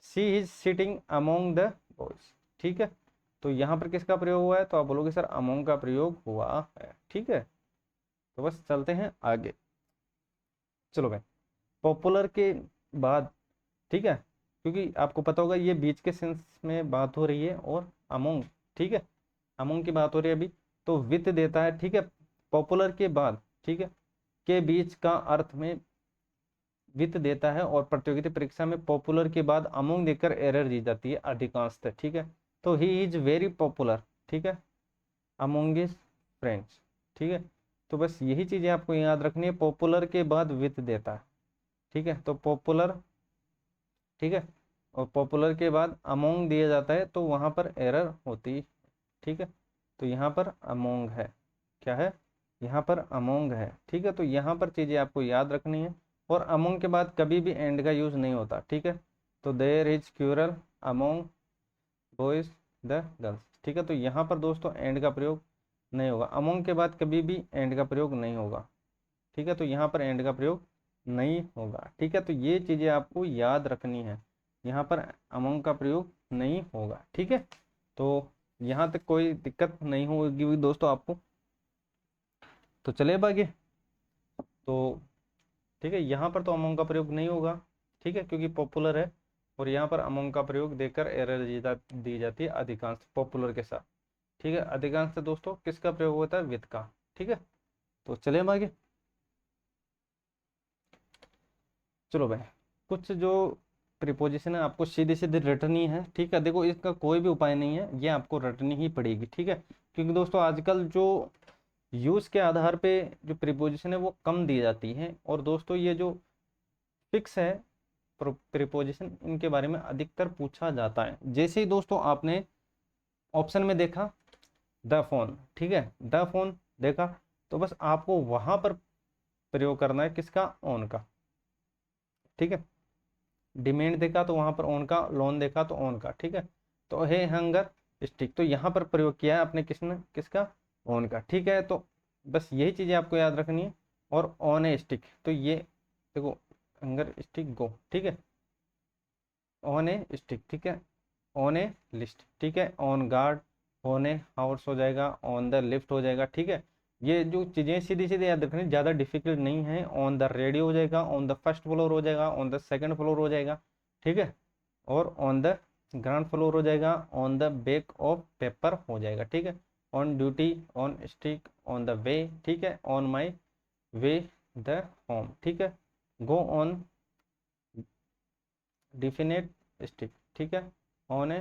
she is sitting among the boys, ठीक है। तो यहाँ पर किसका प्रयोग हुआ है, तो आप बोलोगे सर अमोंग का प्रयोग हुआ है, ठीक है। तो बस चलते हैं आगे, चलो भाई, पॉपुलर के बाद, ठीक है, क्योंकि आपको पता होगा ये बीच के सेंस में बात हो रही है और अमोंग, ठीक है, अमोंग की बात हो रही है अभी। तो विथ देता है, ठीक है, पॉपुलर के बाद, ठीक है, के बीच का अर्थ में विथ देता है, और प्रतियोगिता परीक्षा में पॉपुलर के बाद अमोंग देकर एरर दी जाती है अधिकांशतः, ठीक है। तो ही इज वेरी पॉपुलर, ठीक है, अमोंग हिज फ्रेंड्स, ठीक है। तो बस यही चीजें आपको याद रखनी है, पॉपुलर के बाद विथ देता है, ठीक है। तो पॉपुलर, ठीक है, और पॉपुलर के बाद अमोंग दिया जाता है तो वहां पर एरर होती है, ठीक है। तो यहाँ पर अमोंग है, क्या है, यहाँ पर अमोंग है, ठीक है। तो यहाँ पर चीजें आपको याद रखनी है, और अमोंग के बाद कभी भी एंड का यूज नहीं होता, ठीक है। तो there is quarrel among boys the girls, ठीक है। तो यहाँ पर दोस्तों एंड का प्रयोग नहीं होगा, अमोंग के बाद कभी भी एंड का प्रयोग नहीं होगा, ठीक है। तो यहाँ पर एंड का प्रयोग नहीं होगा, ठीक है। तो ये चीजें आपको याद रखनी है, यहाँ पर अमोंग का प्रयोग नहीं होगा, ठीक है। तो यहाँ तक कोई दिक्कत नहीं होगी दोस्तों आपको। तो चले आगे, तो ठीक है, यहाँ पर तो अमोंग का प्रयोग नहीं होगा, ठीक है, क्योंकि पॉपुलर है, और यहाँ पर अमोंग का प्रयोग देकर एरर दी जाती है अधिकांश पॉपुलर के साथ, ठीक है। अधिकांश दोस्तों किसका प्रयोग होता है, विथ का, ठीक है। तो चले हम आगे, चलो भाई, कुछ जो प्रीपोजिशन है आपको सीधे सीधे रटनी है, ठीक है। देखो इसका कोई भी उपाय नहीं है, ये आपको रटनी ही पड़ेगी, ठीक है। क्योंकि दोस्तों आजकल जो यूज के आधार पे जो प्रीपोजिशन है वो कम दी जाती है, और दोस्तों ये जो फिक्स है प्रीपोजिशन, इनके बारे में अधिकतर पूछा जाता है। जैसे ही दोस्तों आपने ऑप्शन में देखा द फोन, ठीक है, द फोन देखा, तो बस आपको वहां पर प्रयोग करना है किसका, ऑन का, ठीक है। डिमांड देखा तो वहां पर ऑन का, लोन देखा तो ऑन का, ठीक है। तो है हंगर स्टिक, तो यहाँ पर प्रयोग किया है आपने किसने, किसका, ऑन का, ठीक है। तो बस यही चीजें आपको याद रखनी है, और ऑन ए स्टिक, तो ये देखो हंगर स्टिक गो, ठीक है, ऑन ए स्टिक, ठीक है, ऑन ए लिस्ट, ठीक है, on guard, on a house हो जाएगा, ऑन द लिफ्ट हो जाएगा, ठीक है। ये जो चीजें सीधी सीधी याद रखनी, ज्यादा डिफिकल्ट नहीं है। ऑन द रेडियो हो जाएगा, ऑन द फर्स्ट फ्लोर हो जाएगा, ऑन द सेकंड फ्लोर हो जाएगा, ठीक है, और ऑन द ग्राउंड फ्लोर हो जाएगा, on the back of paper हो जाएगा, ठीक है। On duty, on stick, on the way, ठीक है, on my way the home, ठीक है, गो ऑन डिफिनेट स्टिक, ठीक है, ऑन ए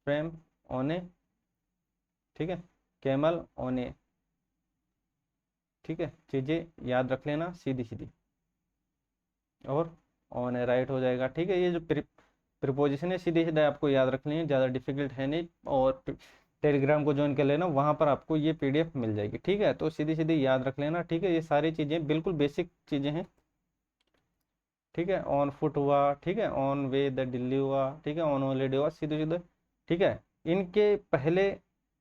फ्रेम, ऑन ए, ठीक है, कैमल ऑन ए, ठीक है। चीजें याद रख लेना सीधी सीधी, और ऑन ए राइट हो जाएगा, ठीक है। ये जो प्रिपोजिशन है सीधे सीधे आपको याद रखनी है, ज़्यादा डिफिकल्ट है नहीं। और टेलीग्राम को ज्वाइन कर लेना, वहाँ पर आपको ये पीडीएफ मिल जाएगी, ठीक है। तो सीधी सीधी याद रख लेना, ठीक है। ये सारी चीज़ें बिल्कुल बेसिक चीज़ें हैं, ठीक है। ऑन फुट हुआ, ठीक है, ऑन वे द दिल्ली हुआ, ठीक है, ऑन हॉलीडे हुआ, सीधे सीधे, ठीक है। इनके पहले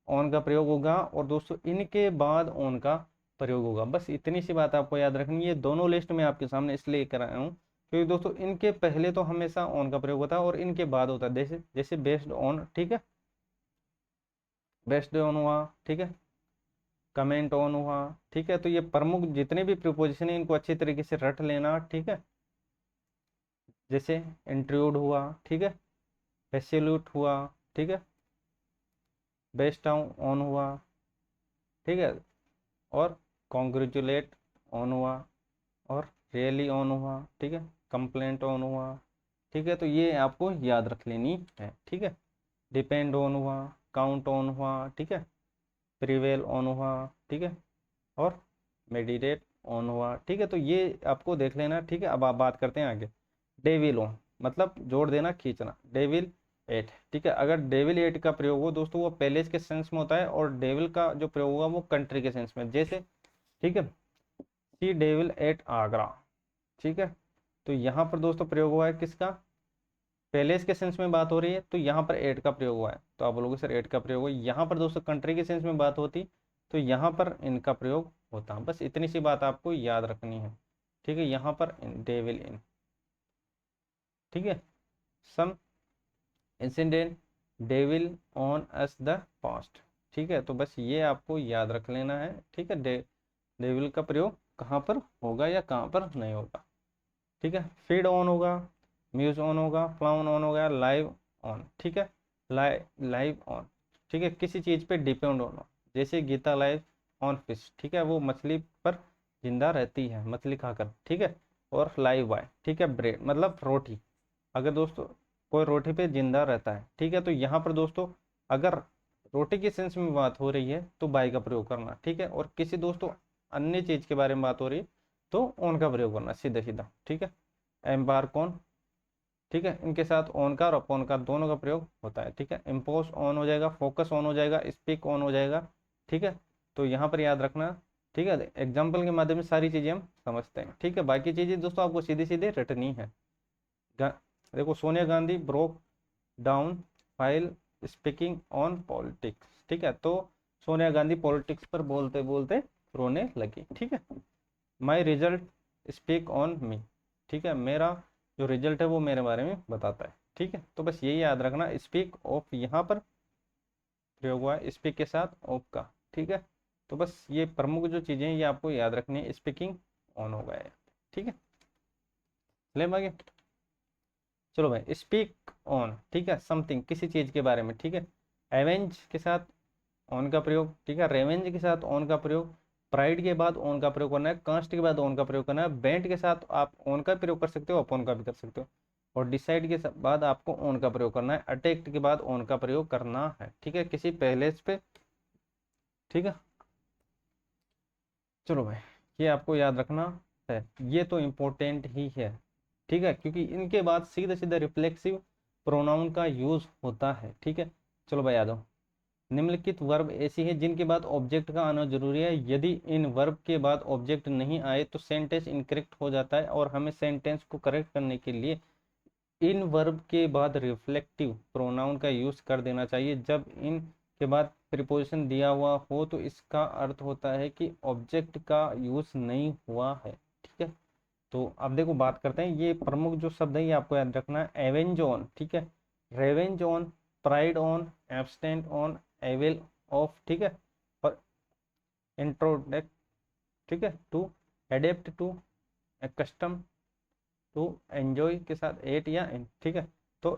ऑन का प्रयोग होगा, और दोस्तों इनके बाद ऑन का प्रयोग होगा, बस इतनी सी बात आपको याद रखनी है। ये दोनों लिस्ट में आपके सामने इसलिए कराया हूँ क्योंकि दोस्तों इनके पहले तो हमेशा ऑन का प्रयोग होता है, और इनके बाद होता है, जैसे जैसे बेस्ड ऑन, ठीक है, बेस्ड ऑन हुआ, ठीक है, कमेंट ऑन हुआ, ठीक है। तो ये प्रमुख जितने भी प्रीपोजिशन है इनको अच्छी तरीके से रट लेना, ठीक है। जैसे इंट्रूड हुआ, ठीक है, एब्सोल्यूट हुआ, ठीक है, बेस्ट ऑन हुआ, ठीक है, और कॉन्ग्रेचुलेट ऑन हुआ, और रियली ऑन हुआ, ठीक है, कंप्लेंट ऑन हुआ, ठीक है। तो ये आपको याद रख लेनी है, ठीक है। डिपेंड ऑन हुआ, काउंट ऑन हुआ, ठीक है, प्रिवेल ऑन हुआ, ठीक है, और मेडिटेट ऑन हुआ, ठीक है। तो ये आपको देख लेना, ठीक है। अब आप बात करते हैं आगे, डेविल ऑन, मतलब जोड़ देना, खींचना, डेविल एट, ठीक है। अगर डेविल एट का प्रयोग हो दोस्तों वो पैलेस के सेंस में होता है, और डेविल का जो प्रयोग होगा वो कंट्री के सेंस में, जैसे, ठीक है, सी डेविल एट आगरा, ठीक है। तो यहाँ पर दोस्तों प्रयोग हुआ है किसका, पहले इसके सेंस में बात हो रही है तो यहाँ पर एट का प्रयोग हुआ है, तो आप बोलोगे सर एट का प्रयोग हुआ। यहाँ पर दोस्तों कंट्री के सेंस में बात होती तो यहाँ पर इनका प्रयोग होता। बस इतनी सी बात आपको याद रखनी है, ठीक है। यहाँ पर दे विल इन, ठीक है। Some incident they will on us the past, ठीक है। तो बस ये आपको याद रख लेना है, ठीक है। दे विल का प्रयोग कहाँ पर होगा या कहाँ पर नहीं होगा, ठीक है। फीड ऑन होगा, म्यूज ऑन होगा, फ्लाउन ऑन होगा, लाइव ऑन, ठीक है। लाइव ऑन, ठीक है। किसी चीज़ पे डिपेंड होना, जैसे गीता लाइव ऑन फिश, ठीक है, वो मछली पर जिंदा रहती है, मछली खाकर, ठीक है। और लाइव बाय, ठीक है, ब्रेड मतलब रोटी, अगर दोस्तों कोई रोटी पे जिंदा रहता है, ठीक है। तो यहाँ पर दोस्तों अगर रोटी के सेंस में बात हो रही है तो बाय का प्रयोग करना, ठीक है। और किसी दोस्तों अन्य चीज के बारे में बात हो रही है तो ऑन का प्रयोग करना सीधा सीधा, ठीक है। एम्बार्क ऑन, ठीक है, इनके साथ ऑन का और अपॉन का दोनों का प्रयोग होता है, ठीक है। इम्पोज ऑन हो जाएगा, फोकस ऑन हो जाएगा, स्पीक ऑन हो जाएगा, ठीक है। तो यहाँ पर याद रखना, ठीक है। एग्जाम्पल के माध्यम से सारी चीजें हम समझते हैं, ठीक है। बाकी चीजें दोस्तों आपको सीधे सीधे रटनी है। देखो Sonia Gandhi broke down file speaking on politics, ठीक है। तो सोनिया गांधी पॉलिटिक्स पर बोलते बोलते रोने लगी, ठीक है। माई रिजल्ट स्पीक ऑन मी, ठीक है, मेरा जो रिजल्ट है वो मेरे बारे में बताता है, ठीक है। तो बस यही याद रखना, स्पीक ऑफ यहाँ पर प्रयोग हुआ है स्पीक के साथ ऑफ का, ठीक है। तो बस ये प्रमुख जो चीजें हैं ये आपको याद रखनी है, स्पीकिंग ऑन हो गया है, ठीक है। ले आगे, चलो भाई, स्पीक ऑन, ठीक है, समथिंग किसी चीज के बारे में, ठीक है। एवेंज के साथ ऑन का प्रयोग, ठीक है। रेवेंज के साथ ऑन का प्रयोग, प्राइड के बाद ऑन का प्रयोग करना है, कांस्ट के बाद ऑन का प्रयोग करना है, बेंट के साथ आप ऑन का प्रयोग कर सकते हो, अपॉन का भी कर सकते हो, और डिसाइड के बाद आपको ऑन का प्रयोग करना है, अटैक्ट के बाद ऑन का प्रयोग करना है, ठीक है, किसी पहले पे, ठीक है। चलो भाई, ये आपको याद रखना है, ये तो इम्पोर्टेंट ही है, ठीक है, क्योंकि इनके बाद सीधा सीधा रिफ्लेक्सिव प्रोनाउन का यूज होता है, ठीक है। चलो भाई याद हो, निम्नलिखित वर्ब ऐसी हैं जिनके बाद ऑब्जेक्ट का आना जरूरी है, यदि इन वर्ब के बाद ऑब्जेक्ट नहीं आए तो सेंटेंस इनकरेक्ट हो जाता है, और हमें सेंटेंस को करेक्ट करने के लिए इन वर्ब के बाद रिफ्लेक्टिव प्रोनाउन का यूज कर देना चाहिए। जब इन के बाद प्रीपोजिशन दिया हुआ हो तो इसका अर्थ होता है कि ऑब्जेक्ट का यूज नहीं हुआ है, ठीक है। तो अब देखो बात करते हैं, ये प्रमुख जो शब्द है ये आपको याद रखना है, एवेंज ऑन, ठीक है, revenge on, pride on, absent on, avail of, ठीक है, और इंट्रोडक्ट, ठीक है, to, adapt to, custom to, enjoy के साथ एट या इन, ठीक है। तो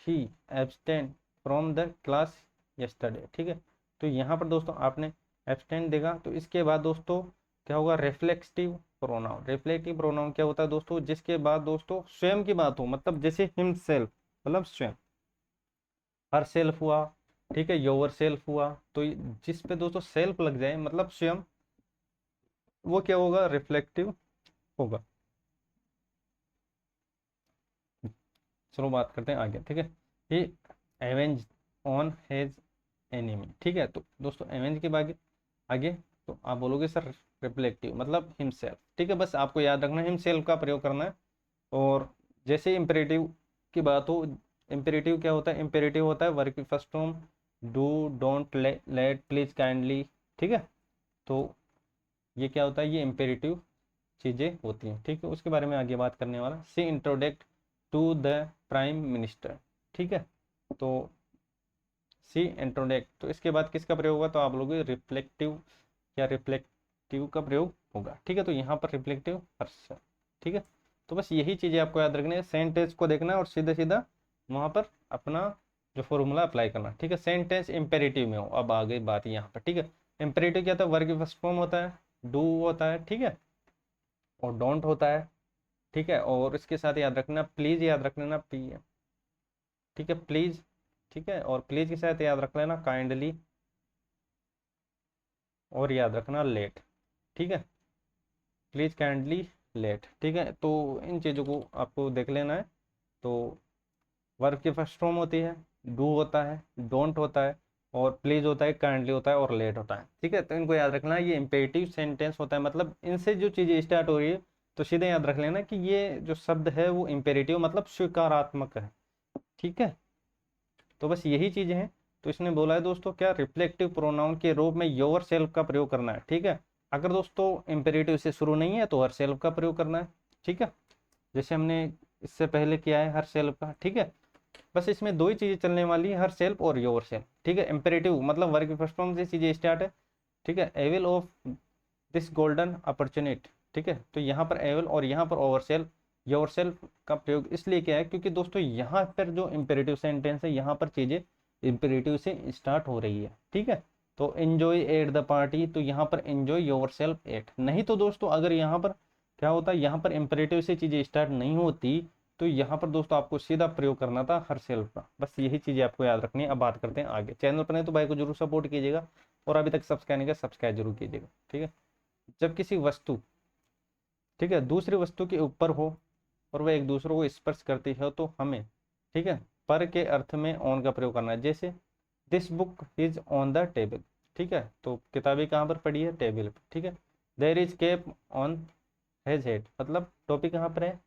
he absent from the class yesterday, ठीक है। तो यहाँ पर दोस्तों आपने एब्सटेंट देगा तो इसके बाद दोस्तों क्या होगा, रिफ्लेक्टिव प्रोनाउन। रिफ्लेक्टिव प्रोनाउन क्या होता है दोस्तों, जिसके बाद दोस्तों स्वयं की बात हो, मतलब जैसे हिमसेल्फ मतलब स्वयं, हर सेल्फ हुआ, ठीक है, योर सेल्फ हुआ, तो जिस पे दोस्तों सेल्फ लग जाए मतलब स्वयं, वो क्या होगा, रिफ्लेक्टिव होगा। चलो बात करते हैं आगे, ठीक है। ही एवेंज ऑन हेज एनिमी, ठीक है। तो दोस्तों एवेंज के बाद आगे तो आप बोलोगे सर रिफ्लेक्टिव मतलब हिमसेल्फ, ठीक है। बस आपको याद रखना हिमसेल्फ का प्रयोग करना है। और जैसे इंपेरेटिव की बात हो, इंपेरेटिव क्या होता है, इंपेरेटिव होता है वर्क की first form, do, don't, let, please, kindly, ठीक है। तो ये क्या होता है, ये इंपेरेटिव चीजें होती हैं, ठीक है। उसके बारे में आगे बात करने वाला, सी इंट्रोडक्ट टू द प्राइम मिनिस्टर, ठीक है। तो सी इंट्रोडक्ट, तो इसके बाद किसका प्रयोग होगा, तो आप लोग रिफ्लेक्टिव या रिफ्लेक्टिव का प्रयोग होगा, ठीक है। तो यहाँ पर रिफ्लेक्टिव पर्सन, ठीक है। तो बस यही चीजें आपको याद रखनी है, सेंटेंस को देखना है और सीधा सीधा वहां पर अपना जो फॉर्मूला अप्लाई करना, ठीक है। सेंटेंस इंपेरेटिव में हो, अब आ गई बात यहाँ पर, ठीक है। इंपेरेटिव क्या होता है, वर्ग फर्स्ट फॉर्म होता है, डू होता है, ठीक है, और डोंट होता है, ठीक है। और इसके साथ याद रखना प्लीज, याद रख लेना पी, ठीक है, प्लीज, ठीक है। और प्लीज के साथ याद रख लेना काइंडली, और याद रखना लेट, ठीक है, प्लीज काइंडली लेट, ठीक है। तो इन चीज़ों को आपको देख लेना है। तो वर्ब की फर्स्ट फॉर्म होती है, डू होता है, डोंट होता है, और प्लीज होता है, काइंडली होता है, और लेट होता है, ठीक है। तो इनको याद रखना है, ये इंपेरेटिव सेंटेंस होता है, मतलब इनसे जो चीज़ें स्टार्ट हो रही है तो सीधे याद रख लेना कि ये जो शब्द है वो इम्पेरेटिव मतलब स्वीकारात्मक है, ठीक है। तो बस यही चीजें हैं। तो इसने बोला है दोस्तों क्या, रिफ्लेक्टिव प्रोनाउन के रूप में योर सेल्फ का प्रयोग करना है, ठीक है। अगर दोस्तों इम्पेरेटिव से शुरू नहीं है तो हर सेल्फ का प्रयोग करना है, ठीक है, जैसे हमने इससे पहले किया है हर सेल्फ का, ठीक है। बस इसमें दो ही चीजें चलने वाली है, हर सेल्फ और योर सेल्फ, ठीक है। इम्पेरेटिव मतलब वर्ग फर्स्ट फॉर्म से चीजें स्टार्ट है, ठीक है। Avail of this golden opportunity, ठीक है। तो यहाँ पर एविल और यहाँ पर ओवर सेल्फ योर सेल्फ का प्रयोग इसलिए किया है क्योंकि दोस्तों यहाँ पर जो इम्पेरेटिव सेंटेंस है यहाँ पर चीजें इम्पेरेटिव से स्टार्ट हो रही है, ठीक है। तो एंजॉय एट द पार्टी, तो यहाँ पर एंजॉय योर सेल्फ एट, नहीं तो दोस्तों अगर यहाँ पर क्या होता है, यहाँ पर इम्पेरेटिव से चीजें स्टार्ट नहीं होती तो यहाँ पर दोस्तों आपको सीधा प्रयोग करना था हर सेल्फ का। बस यही चीजें आपको याद रखनी है। अब बात करते हैं आगे। चैनल पर नहीं तो भाई को जरूर सपोर्ट कीजिएगा, और अभी तक सब्सक्राइब नहीं किया सब्सक्राइब जरूर कीजिएगा, ठीक है। जब किसी वस्तु, ठीक है, दूसरी वस्तु के ऊपर हो और वह एक दूसरे को स्पर्श करती है तो हमें, ठीक है, पर के अर्थ में ऑन का प्रयोग करना है। जैसे this book is on the table, ठीक है, तो किताबें कहाँ पर पड़ी है, टेबल पर, ठीक है। There is cap on his head, मतलब टोपी कहाँ पर है,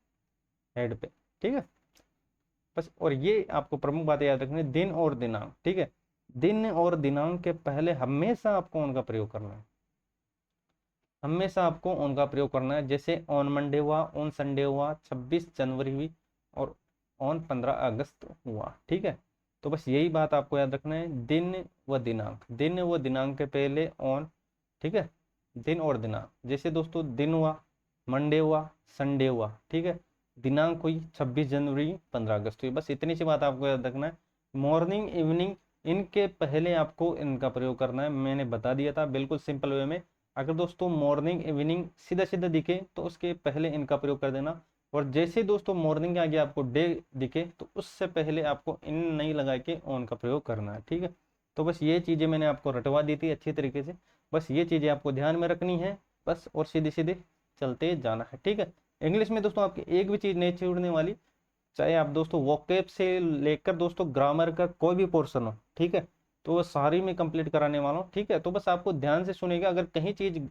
हेड पे, ठीक है। बस और ये आपको प्रमुख बातें याद रखनी है, दिन और दिनांक, ठीक है। दिन और दिनांक के पहले हमेशा आपको उनका प्रयोग करना है, हमेशा आपको उनका प्रयोग करना है। जैसे ऑन मंडे हुआ, ऑन संडे हुआ, 26 जनवरी हुई और ऑन 15 अगस्त हुआ, ठीक है। तो बस यही बात आपको याद रखना है, दिन व दिनांक, दिन व दिनांक के पहले ऑन, ठीक है, दिन और दिनांक। जैसे दोस्तों दिन हुआ, मंडे हुआ, संडे हुआ, ठीक है, दिनांक हुई 26 जनवरी, 15 अगस्त हुई। बस इतनी सी बात आपको याद रखना है। मॉर्निंग इवनिंग इनके पहले आपको इनका प्रयोग करना है, मैंने बता दिया था बिल्कुल सिंपल वे में। अगर दोस्तों मॉर्निंग इवनिंग सीधा सीधा दिखे तो उसके पहले इनका प्रयोग कर देना, और जैसे दोस्तों मॉर्निंग के आगे आपको डे दिखे तो उससे पहले आपको इन नहीं लगा के ऑन का प्रयोग करना है, ठीक है। तो बस ये चीज़ें मैंने आपको रटवा दी थी अच्छी तरीके से, बस ये चीज़ें आपको ध्यान में रखनी है बस, और सीधे सीधे चलते जाना है, ठीक है। इंग्लिश में दोस्तों आपकी एक भी चीज़ नहीं छूटने वाली, चाहे आप दोस्तों वोकेब से लेकर दोस्तों ग्रामर का कोई भी पोर्शन हो, ठीक है, तो वो सारी में कंप्लीट कराने वाला हूँ, ठीक है। तो बस आपको ध्यान से सुनेगा, अगर कहीं चीज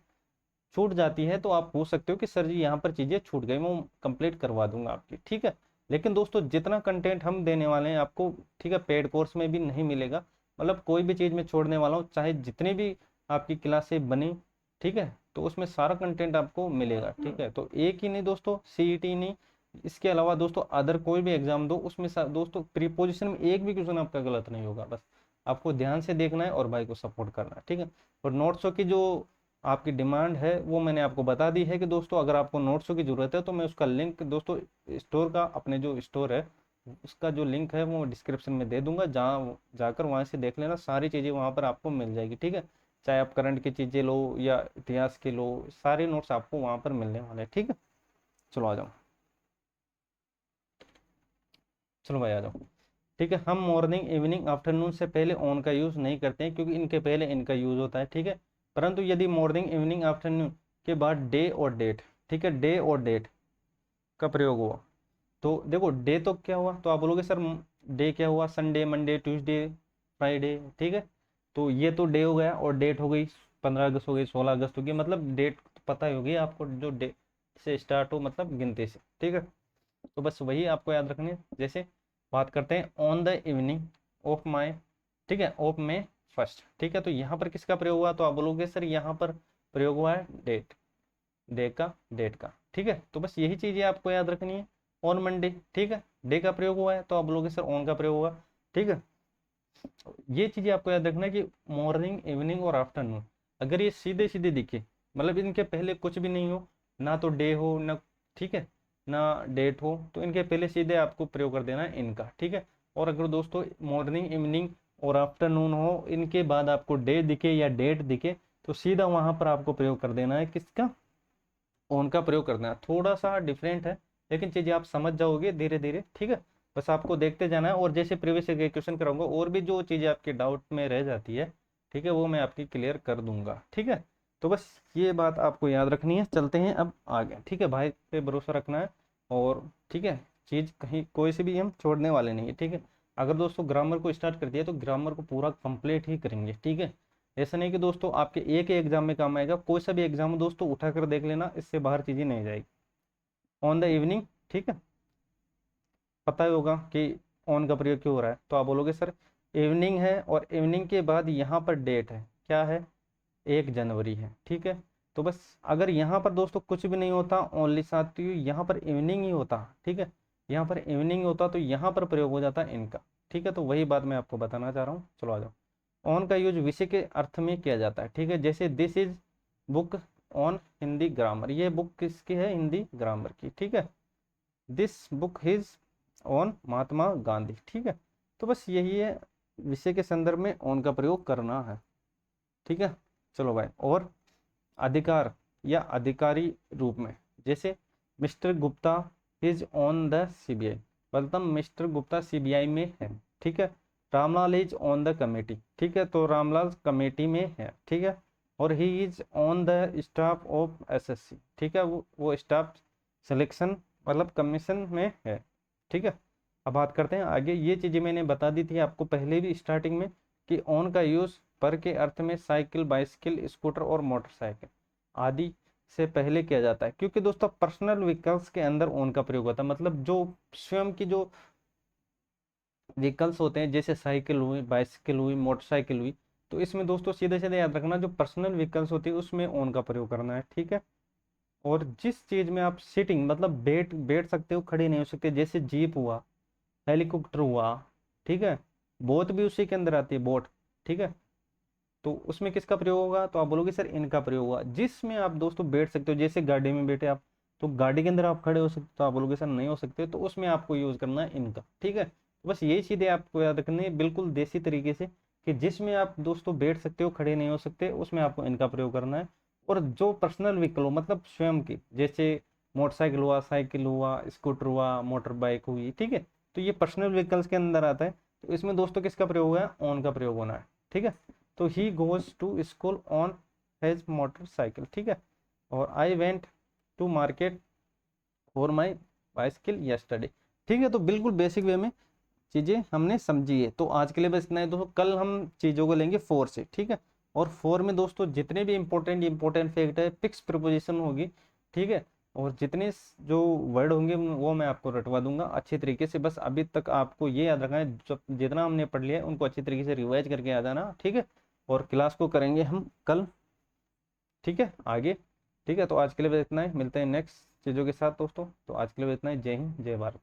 छूट जाती है तो आप पूछ सकते हो कि सर जी यहाँ पर चीजें छूट गई, मैं कंप्लीट करवा दूंगा आपकी, ठीक है। लेकिन दोस्तों जितना कंटेंट हम देने वाले हैं आपको, ठीक है, पेड कोर्स में भी नहीं मिलेगा, मतलब कोई भी चीज में छोड़ने वाला हूँ, चाहे जितनी भी आपकी क्लासें बनी, ठीक है, तो उसमें सारा कंटेंट आपको मिलेगा, ठीक है। तो एक ही नहीं दोस्तों, सीईटी नहीं, इसके अलावा दोस्तों अदर कोई भी एग्जाम दो उसमें दोस्तों प्रीपोजिशन में एक भी क्वेश्चन आपका गलत नहीं होगा। बस आपको ध्यान से देखना है और भाई को सपोर्ट करना है, ठीक है। और नोट्सों की जो आपकी डिमांड है वो मैंने आपको बता दी है कि दोस्तों अगर आपको नोट्सों की ज़रूरत है तो मैं उसका लिंक दोस्तों स्टोर का, अपने जो स्टोर है उसका जो लिंक है वो डिस्क्रिप्शन में दे दूंगा, जहाँ जाकर वहाँ से देख लेना, सारी चीज़ें वहाँ पर आपको मिल जाएगी, ठीक है। चाहे आप करंट की चीज़ें लो या इतिहास की लो, सारे नोट्स आपको वहाँ पर मिलने वाले हैं, ठीक है। चलो आ जाओ, चलो भाई आ जाओ, ठीक है। हम मॉर्निंग इवनिंग आफ्टरनून से पहले ऑन का यूज़ नहीं करते हैं क्योंकि इनके पहले इनका यूज़ होता है, ठीक है। परंतु यदि मॉर्निंग इवनिंग आफ्टरनून के बाद डे और डेट, ठीक है, डे और डेट का प्रयोग हुआ तो देखो डे तो क्या हुआ, तो आप बोलोगे सर डे क्या हुआ, संडे मंडे ट्यूसडे फ्राइडे, ठीक है। तो ये तो डे हो गया, और डेट हो गई 15 अगस्त हो गई, 16 अगस्त हो गई, मतलब डेट तो पता ही होगी आपको, जो डे से स्टार्ट हो मतलब गिनती से, ठीक है। तो बस वही आपको याद रखनी है। जैसे बात करते हैं on the evening of my, ठीक है, ऑफ मे फर्स्ट, ठीक है। तो यहाँ पर किसका प्रयोग हुआ, तो आप बोलोगे सर यहाँ पर प्रयोग हुआ है डेट, डे का, डेट का, ठीक है। तो बस यही चीजें आपको याद रखनी है। ऑन मंडे, ठीक है, डे का प्रयोग हुआ है तो आप बोलोगे सर ऑन का प्रयोग हुआ, ठीक है। ये चीजें आपको याद रखना है कि मॉर्निंग इवनिंग और आफ्टरनून अगर ये सीधे सीधे दिखे, मतलब इनके पहले कुछ भी नहीं हो, ना तो डे हो ना, ठीक है, ना डेट हो, तो इनके पहले सीधे आपको प्रयोग कर देना है इनका, ठीक है। और अगर दोस्तों मॉर्निंग इवनिंग और आफ्टरनून हो, इनके बाद आपको डे दिखे या डेट दिखे, तो सीधा वहां पर आपको प्रयोग कर देना है किसका, ऑन का प्रयोग करना है। थोड़ा सा डिफरेंट है लेकिन चीजें आप समझ जाओगे धीरे धीरे, ठीक है। बस आपको देखते जाना है, और जैसे प्रीवियस क्वेश्चन कराऊंगा और भी जो चीजें आपके डाउट में रह जाती है, ठीक है, वो मैं आपकी क्लियर कर दूंगा, ठीक है। तो बस ये बात आपको याद रखनी है। चलते हैं अब आगे, ठीक है, भाई पे भरोसा रखना है, और ठीक है, चीज कहीं कोई से भी हम छोड़ने वाले नहीं है, ठीक है। अगर दोस्तों ग्रामर को स्टार्ट कर दिया तो ग्रामर को पूरा कंप्लीट ही करेंगे, ठीक है। ऐसा नहीं कि दोस्तों आपके एक ही एग्जाम में काम आएगा, कोई सा भी एग्जाम हो दोस्तों उठा कर देख लेना, इससे बाहर चीजें नहीं जाएगी, ऑन द इवनिंग, ठीक है, पता ही होगा कि ऑन का प्रयोग क्यों हो रहा है, तो आप बोलोगे सर इवनिंग है और इवनिंग के बाद यहाँ पर डेट है, क्या है, 1 जनवरी है, ठीक है। तो बस अगर यहाँ पर दोस्तों कुछ भी नहीं होता, ओनली साथ यहाँ पर इवनिंग ही होता, ठीक है, यहाँ पर इवनिंग होता तो यहाँ पर प्रयोग हो जाता इनका, ठीक है। तो वही बात मैं आपको बताना चाह रहा हूँ, चलो आ जाओ। ऑन का यूज विषय के अर्थ में किया जाता है, ठीक है, जैसे this is book on Hindi grammar, ये बुक किसकी है, हिंदी ग्रामर की, ठीक है। This book is on Mahatma Gandhi, ठीक है। तो बस यही है, विषय के संदर्भ में ऑन का प्रयोग करना है, ठीक है। चलो भाई, और अधिकार या अधिकारी रूप में, जैसे mister Gupta is on the CBI, मतलब मिस्टर गुप्ता सीबीआई में है, ठीक है। Ramlal is on the committee, ठीक है, तो रामलाल कमेटी में है, ठीक है। और he is on the staff of SSC, ठीक है, वो स्टाफ सिलेक्शन मतलब कमीशन में है, ठीक है। अब बात करते हैं आगे, ये चीजें मैंने बता दी थी आपको पहले भी स्टार्टिंग में कि ऑन का यूज पर के अर्थ में साइकिल, बाइसिकल, स्कूटर और मोटरसाइकिल आदि से पहले किया जाता है, क्योंकि दोस्तों पर्सनल व्हीकल्स के अंदर ऑन का प्रयोग होता है, मतलब जो स्वयं की जो व्हीकल्स होते हैं, जैसे साइकिल हुई, बाइसिकल हुई, मोटरसाइकिल हुई, तो इसमें दोस्तों सीधे सीधे याद रखना जो पर्सनल व्हीकल्स होती है उसमें ऑन का प्रयोग करना है, ठीक है। और जिस चीज में आप सिटिंग मतलब बैठ बैठ सकते हो, खड़े नहीं हो सकते, जैसे जीप हुआ, हेलीकॉप्टर हुआ, ठीक है, बोट भी उसी के अंदर आती है, बोट, ठीक है। तो उसमें किसका प्रयोग होगा, तो आप बोलोगे सर इनका प्रयोग होगा, जिसमें आप दोस्तों बैठ सकते हो, जैसे गाड़ी में बैठे आप, तो गाड़ी के अंदर आप खड़े हो सकते, तो आप बोलोगे सर नहीं हो सकते, तो उसमें आपको यूज करना है इनका, ठीक है। बस यही चीजें आपको याद रखनी है बिल्कुल देसी तरीके से, कि जिसमें आप दोस्तों बैठ सकते हो, खड़े नहीं हो सकते, उसमें आपको इनका प्रयोग करना है। और जो पर्सनल व्हीकल हो मतलब स्वयं की, जैसे मोटरसाइकिल हुआ, साइकिल हुआ, स्कूटर हुआ, मोटर बाइक हुई, ठीक है, तो ये पर्सनल व्हीकल्स के अंदर आता है, तो इसमें दोस्तों किसका प्रयोग हुआ है, ऑन का प्रयोग होना है, ठीक है। तो he goes to school on his motorcycle, ठीक है। और I went to market for my bicycle yesterday, ठीक है। तो बिल्कुल बेसिक वे में चीजें हमने समझी है, तो आज के लिए बस इतना है दोस्तों, कल हम चीजों को लेंगे 4 से, ठीक है। और 4 में दोस्तों जितने भी इंपॉर्टेंट फैक्ट है, फिक्स प्रिपोजिशन होगी, ठीक है, और जितने जो वर्ड होंगे वो मैं आपको रटवा दूंगा अच्छी तरीके से। बस अभी तक आपको ये याद रखना है, जब जितना हमने पढ़ लिया है उनको अच्छी तरीके से रिवाइज करके आ जाना, ठीक है। और क्लास को करेंगे हम कल, ठीक है, आगे, ठीक है। तो आज के लिए बस इतना ही, मिलते हैं नेक्स्ट चीज़ों के साथ दोस्तों, तो आज के लिए बस इतना ही, जय हिंद जय भारत।